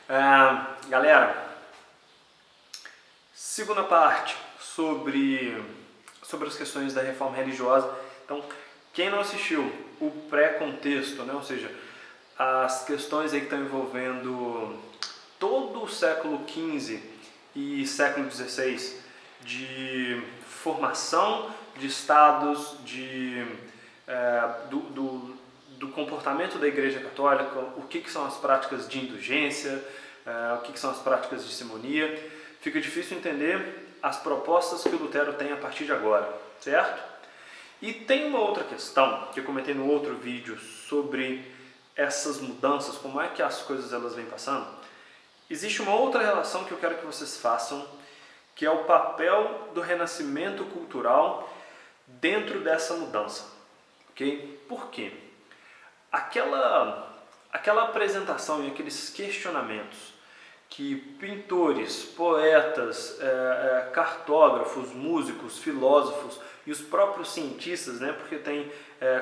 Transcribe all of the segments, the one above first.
Galera, segunda parte sobre as questões da reforma religiosa. Então, quem não assistiu o pré-contexto, né, ou seja, as questões aí que estão envolvendo todo o século XV e século XVI de formação de estados, do comportamento da Igreja Católica, o que são as práticas de indulgência, o que são as práticas de simonia, fica difícil entender as propostas que o Lutero tem a partir de agora, certo? E tem uma outra questão que eu comentei no outro vídeo sobre essas mudanças, como é que as coisas elas vêm passando. Existe uma outra relação que eu quero que vocês façam, que é o papel do renascimento cultural dentro dessa mudança, ok? Por quê? Aquela apresentação e aqueles questionamentos que pintores, poetas, cartógrafos, músicos, filósofos e os próprios cientistas, né, porque tem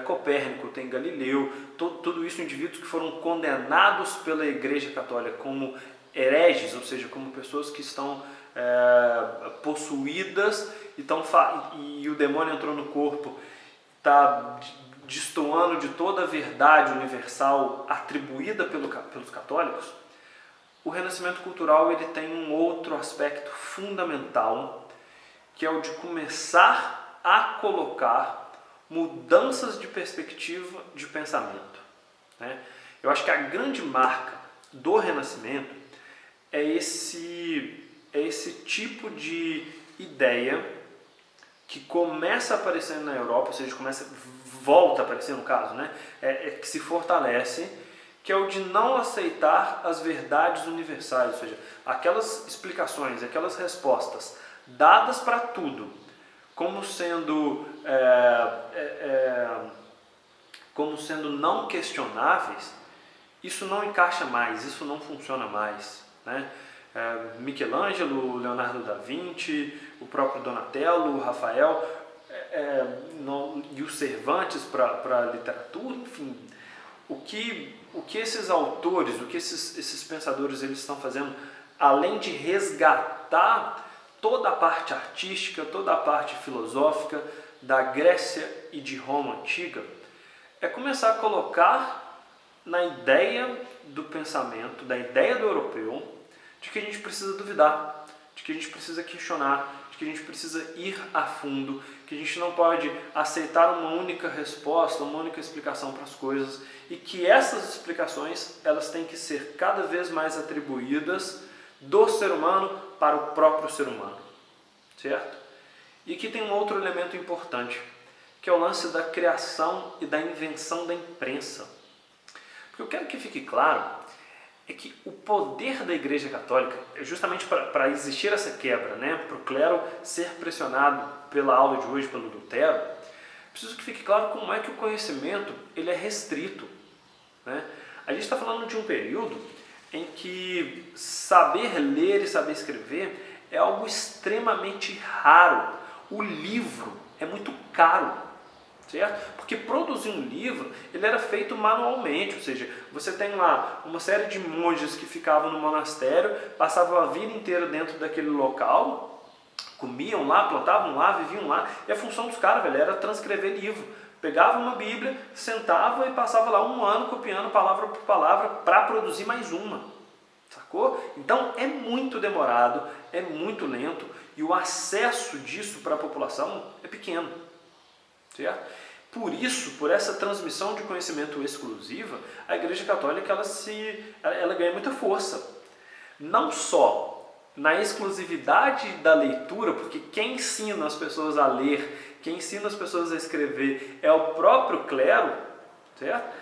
Copérnico, tem Galileu, tudo isso indivíduos que foram condenados pela Igreja Católica como hereges, ou seja, como pessoas que estão possuídas e o demônio entrou no corpo, está destoando de toda a verdade universal atribuída pelos católicos. O renascimento cultural ele tem um outro aspecto fundamental, que é o de começar a colocar mudanças de perspectiva de pensamento, né? Eu acho que a grande marca do renascimento é esse tipo de ideia que começa a aparecer na Europa, ou seja, volta a aparecer no caso, né? Que se fortalece, que é o de não aceitar as verdades universais, ou seja, aquelas explicações, aquelas respostas dadas para tudo, como sendo não questionáveis, isso não encaixa mais, isso não funciona mais, né? Michelangelo, Leonardo da Vinci, o próprio Donatello, o Rafael e os Cervantes para a literatura, enfim, o que esses autores, o que esses pensadores eles estão fazendo, além de resgatar toda a parte artística, toda a parte filosófica da Grécia e de Roma antiga, é começar a colocar na ideia do pensamento, da ideia do europeu, de que a gente precisa duvidar, de que a gente precisa questionar, de que a gente precisa ir a fundo, que a gente não pode aceitar uma única resposta, uma única explicação para as coisas, e que essas explicações elas têm que ser cada vez mais atribuídas do ser humano para o próprio ser humano, certo? E aqui tem um outro elemento importante, que é o lance da criação e da invenção da imprensa. Porque eu quero que fique claro é que o poder da Igreja Católica, justamente para existir essa quebra, né, para o clero ser pressionado pela aula de hoje, pelo Lutero, preciso que fique claro como é que o conhecimento ele é restrito, né? A gente está falando de um período em que saber ler e saber escrever é algo extremamente raro. O livro é muito caro, certo? Porque produzir um livro ele era feito manualmente, ou seja, você tem lá uma série de monges que ficavam no monastério, passavam a vida inteira dentro daquele local, comiam lá, plantavam lá, viviam lá, e a função dos caras, velho, era transcrever livro. Pegava uma Bíblia, sentava e passava lá um ano copiando palavra por palavra para produzir mais uma, sacou? Então é muito demorado, é muito lento e o acesso disso para a população é pequeno, certo? Por isso, por essa transmissão de conhecimento exclusiva, a Igreja Católica ela ganha muita força. Não só na exclusividade da leitura, porque quem ensina as pessoas a ler, quem ensina as pessoas a escrever é o próprio clero, certo?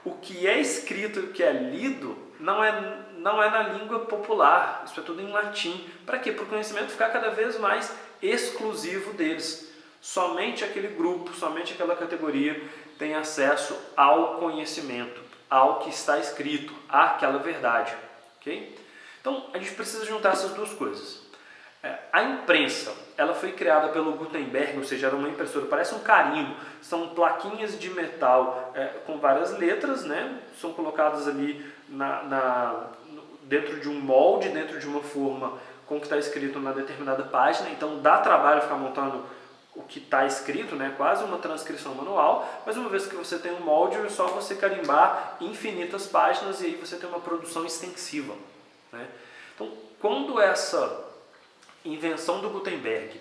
O que é escrito e o que é lido não é na língua popular, isso é tudo em latim. Para quê? Para o conhecimento ficar cada vez mais exclusivo deles. Somente aquele grupo, somente aquela categoria tem acesso ao conhecimento, ao que está escrito, àquela verdade, ok? Então, a gente precisa juntar essas duas coisas. A imprensa, ela foi criada pelo Gutenberg, ou seja, era uma impressora, parece um carimbo, são plaquinhas de metal com várias letras, né? São colocadas ali dentro de um molde, dentro de uma forma com o que está escrito na determinada página, então dá trabalho ficar montando o que está escrito, né? Quase uma transcrição manual, mas uma vez que você tem um molde, é só você carimbar infinitas páginas e aí você tem uma produção extensiva, né? Então, quando essa invenção do Gutenberg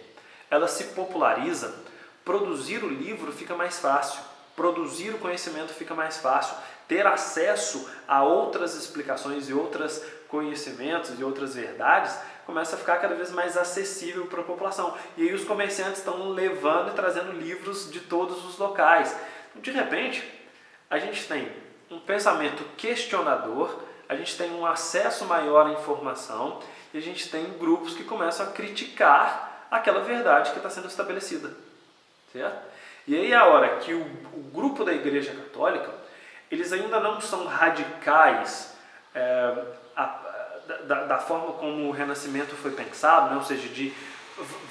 ela se populariza, produzir o livro fica mais fácil, produzir o conhecimento fica mais fácil, ter acesso a outras explicações e outros conhecimentos e outras verdades começa a ficar cada vez mais acessível para a população. E aí os comerciantes estão levando e trazendo livros de todos os locais. De repente, a gente tem um pensamento questionador, a gente tem um acesso maior à informação e a gente tem grupos que começam a criticar aquela verdade que está sendo estabelecida. Certo? E aí a hora que o grupo da Igreja Católica, eles ainda não são radicais da forma como o Renascimento foi pensado, né? Ou seja, de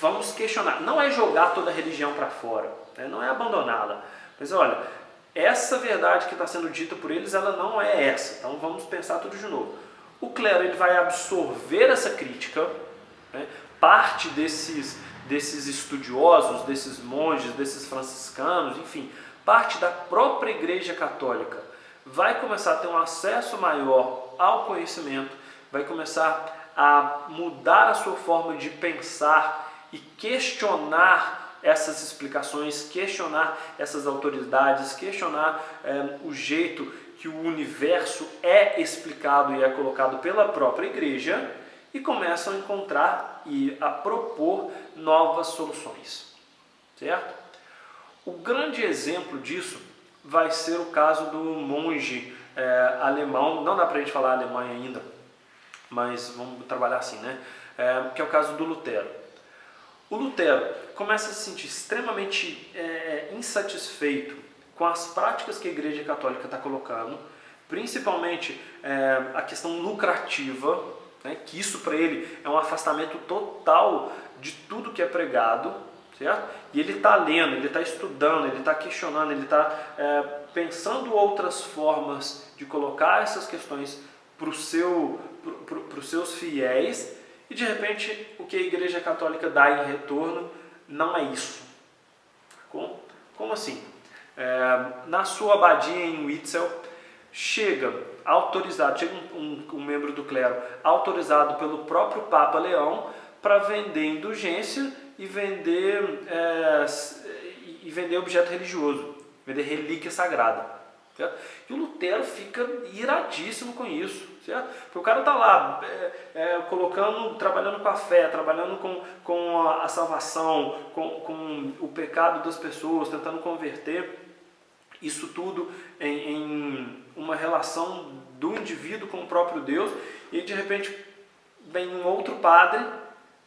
vamos questionar, não é jogar toda a religião para fora, né? Não é abandoná-la, mas olha, essa verdade que está sendo dita por eles, ela não é essa, então vamos pensar tudo de novo. O clero ele vai absorver essa crítica, né? Parte desses estudiosos, desses monges, desses franciscanos, enfim, parte da própria Igreja Católica vai começar a ter um acesso maior ao conhecimento, vai começar a mudar a sua forma de pensar e questionar essas explicações, questionar essas autoridades, questionar o jeito que o universo é explicado e é colocado pela própria Igreja e começam a encontrar e a propor novas soluções, certo? O grande exemplo disso vai ser o caso do monge alemão, não dá para a gente falar Alemanha ainda, mas vamos trabalhar assim, né? Que é o caso do Lutero. O Lutero começa a se sentir extremamente insatisfeito com as práticas que a Igreja Católica está colocando, principalmente a questão lucrativa, né? Que isso para ele é um afastamento total de tudo que é pregado, certo? E ele está lendo, ele está estudando, ele está questionando, ele está pensando outras formas de colocar essas questões para os seus fiéis, e de repente o que a Igreja Católica dá em retorno não é isso. Como assim? Na sua abadia em Witzel, chega um membro do clero autorizado pelo próprio Papa Leão para vender indulgência e vender objeto religioso, vender relíquia sagrada. Certo? E o Lutero fica iradíssimo com isso, certo? Porque o cara está lá trabalhando com a fé, trabalhando com a salvação, com o pecado das pessoas, tentando converter isso tudo em uma relação do indivíduo com o próprio Deus, e de repente vem um outro padre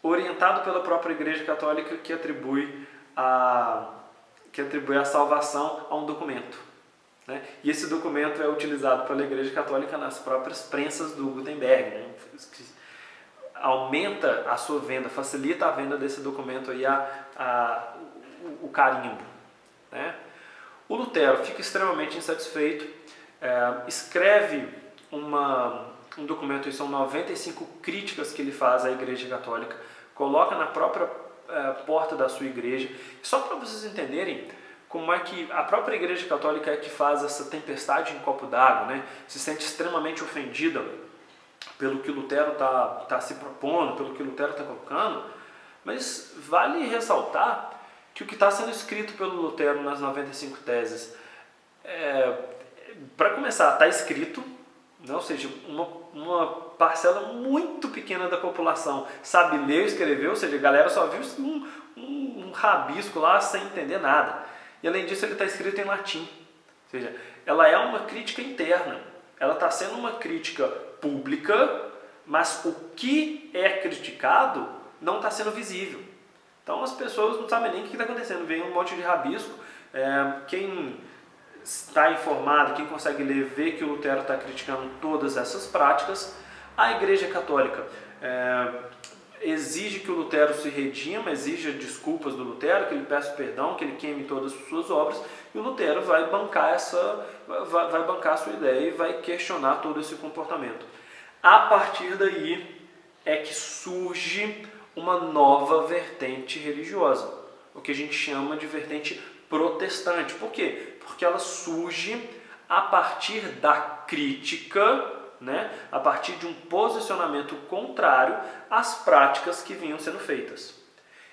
orientado pela própria Igreja Católica que atribui a salvação a um documento. Né? E esse documento é utilizado pela Igreja Católica nas próprias prensas do Gutenberg, né? Que aumenta a sua venda, facilita a venda desse documento aí, o carimbo. Né? O Lutero fica extremamente insatisfeito, escreve um documento, são 95 críticas que ele faz à Igreja Católica, coloca na própria porta da sua igreja, só para vocês entenderem como é que a própria Igreja Católica é que faz essa tempestade em copo d'água, né? Se sente extremamente ofendida pelo que Lutero está se propondo, pelo que Lutero está colocando, mas vale ressaltar que o que está sendo escrito pelo Lutero nas 95 teses, para começar, está escrito, né? Ou seja, uma parcela muito pequena da população sabe ler e escrever, ou seja, a galera só viu um rabisco lá sem entender nada. E além disso ele está escrito em latim, ou seja, ela é uma crítica interna, ela está sendo uma crítica pública, mas o que é criticado não está sendo visível. Então as pessoas não sabem nem o que está acontecendo, vem um monte de rabisco, quem está informado, quem consegue ler, vê que o Lutero está criticando todas essas práticas. A Igreja Católica exige que o Lutero se redima, exige desculpas do Lutero, que ele peça perdão, que ele queime todas as suas obras, e o Lutero vai bancar a sua ideia e vai questionar todo esse comportamento. A partir daí é que surge uma nova vertente religiosa, o que a gente chama de vertente protestante. Por quê? Porque ela surge a partir da crítica, né? A partir de um posicionamento contrário às práticas que vinham sendo feitas.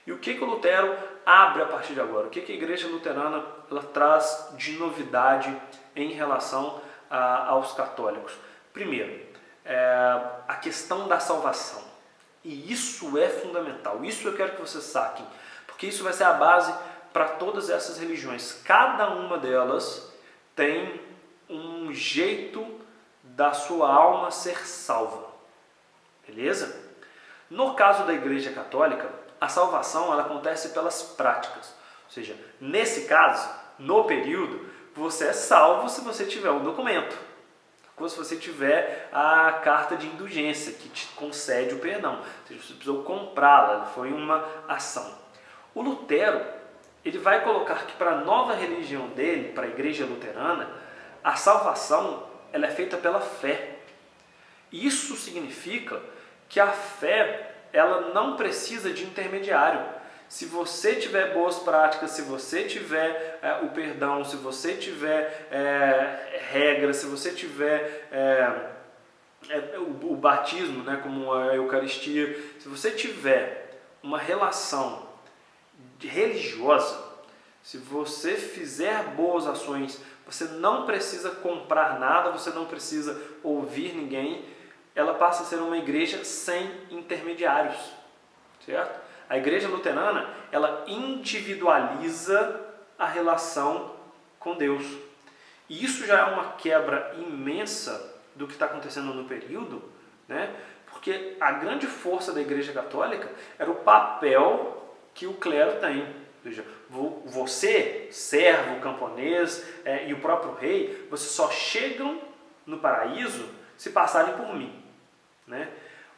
E o que o Lutero abre a partir de agora? O que a Igreja Luterana ela traz de novidade em relação aos católicos? Primeiro, a questão da salvação. E isso é fundamental, isso eu quero que vocês saquem, porque isso vai ser a base para todas essas religiões. Cada uma delas tem um jeito da sua alma ser salva, beleza? No caso da Igreja Católica, a salvação ela acontece pelas práticas, ou seja, nesse caso, no período, você é salvo se você tiver um documento, ou se você tiver a carta de indulgência que te concede o perdão, ou seja, você precisou comprá-la, foi uma ação. O Lutero ele vai colocar que para a nova religião dele, para a Igreja Luterana, a salvação ela é feita pela fé. Isso significa que a fé ela não precisa de intermediário. Se você tiver boas práticas, se você tiver o perdão, se você tiver regras, se você tiver o batismo, né, como a Eucaristia, se você tiver uma relação religiosa, se você fizer boas ações, você não precisa comprar nada, você não precisa ouvir ninguém, ela passa a ser uma igreja sem intermediários, certo? A Igreja Luterana, ela individualiza a relação com Deus. E isso já é uma quebra imensa do que está acontecendo no período, né? Porque a grande força da Igreja Católica era o papel que o clero tem. Ou seja, você, servo, camponês e o próprio rei, vocês só chegam no paraíso se passarem por mim, né?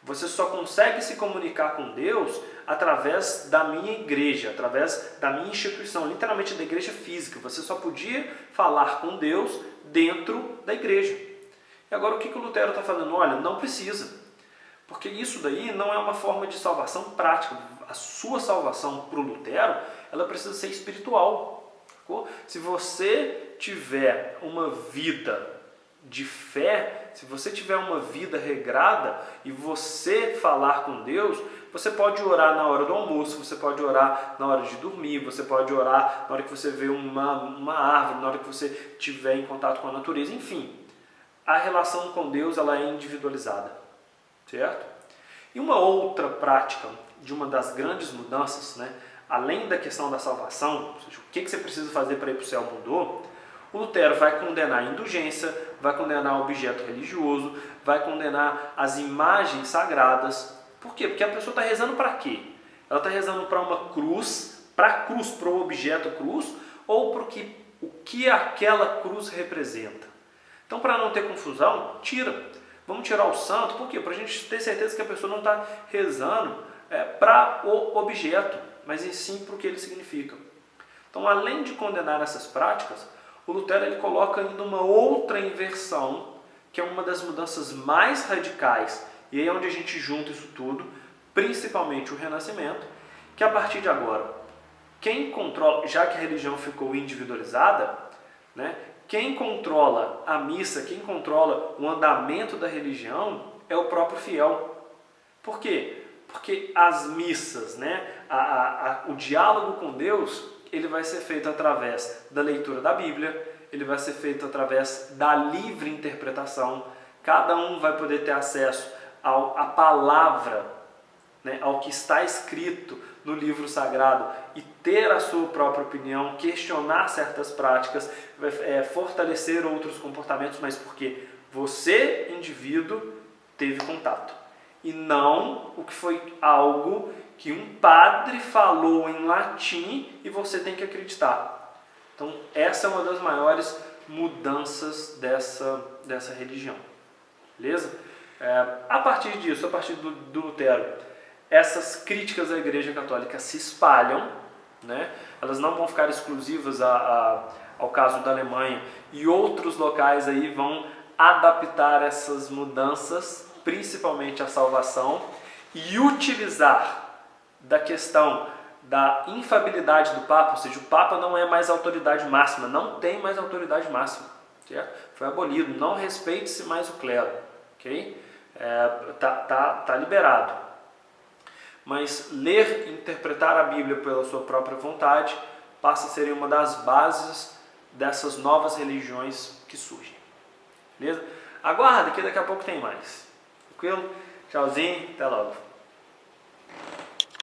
Você só consegue se comunicar com Deus através da minha igreja, através da minha instituição, literalmente da igreja física. Você só podia falar com Deus dentro da igreja. E agora o que o Lutero está falando? Olha, não precisa, porque isso daí não é uma forma de salvação prática. A sua salvação para o Lutero, ela precisa ser espiritual. Se você tiver uma vida de fé, se você tiver uma vida regrada e você falar com Deus, você pode orar na hora do almoço, você pode orar na hora de dormir, você pode orar na hora que você vê uma árvore, na hora que você estiver em contato com a natureza, enfim. A relação com Deus ela é individualizada, certo? E uma outra prática de uma das grandes mudanças, né, além da questão da salvação, ou seja, o que você precisa fazer para ir para o céu mudou, o Lutero vai condenar a indulgência, vai condenar o objeto religioso, vai condenar as imagens sagradas. Por quê? Porque a pessoa está rezando para quê? Ela está rezando para uma cruz, para o objeto cruz, ou para o que aquela cruz representa. Então, para não ter confusão, tira. Vamos tirar o santo, por quê? Para a gente ter certeza que a pessoa não está rezando para o objeto, mas em sim para o que ele significa. Então, além de condenar essas práticas, o Lutero ele coloca ainda uma outra inversão, que é uma das mudanças mais radicais, e aí é onde a gente junta isso tudo, principalmente o Renascimento, que a partir de agora, quem controla, já que a religião ficou individualizada, né, quem controla a missa, quem controla o andamento da religião é o próprio fiel. Por quê? Porque as missas, né, o diálogo com Deus, ele vai ser feito através da leitura da Bíblia, ele vai ser feito através da livre interpretação. Cada um vai poder ter acesso à palavra, né, ao que está escrito no livro sagrado e ter a sua própria opinião, questionar certas práticas, fortalecer outros comportamentos, mas porque você, indivíduo, teve contato. E não o que foi algo que um padre falou em latim e você tem que acreditar. Então, essa é uma das maiores mudanças dessa religião. Beleza? A partir disso, a partir do Lutero, essas críticas à Igreja Católica se espalham, né? Elas não vão ficar exclusivas ao caso da Alemanha, e outros locais aí vão adaptar essas mudanças principalmente a salvação, e utilizar da questão da infabilidade do Papa, ou seja, o Papa não é mais autoridade máxima, não tem mais autoridade máxima, certo? Foi abolido, não respeite-se mais o clero, ok? Tá liberado. Mas ler e interpretar a Bíblia pela sua própria vontade passa a ser uma das bases dessas novas religiões que surgem. Beleza? Aguarda que daqui a pouco tem mais. Tranquilo? Tchauzinho, até logo.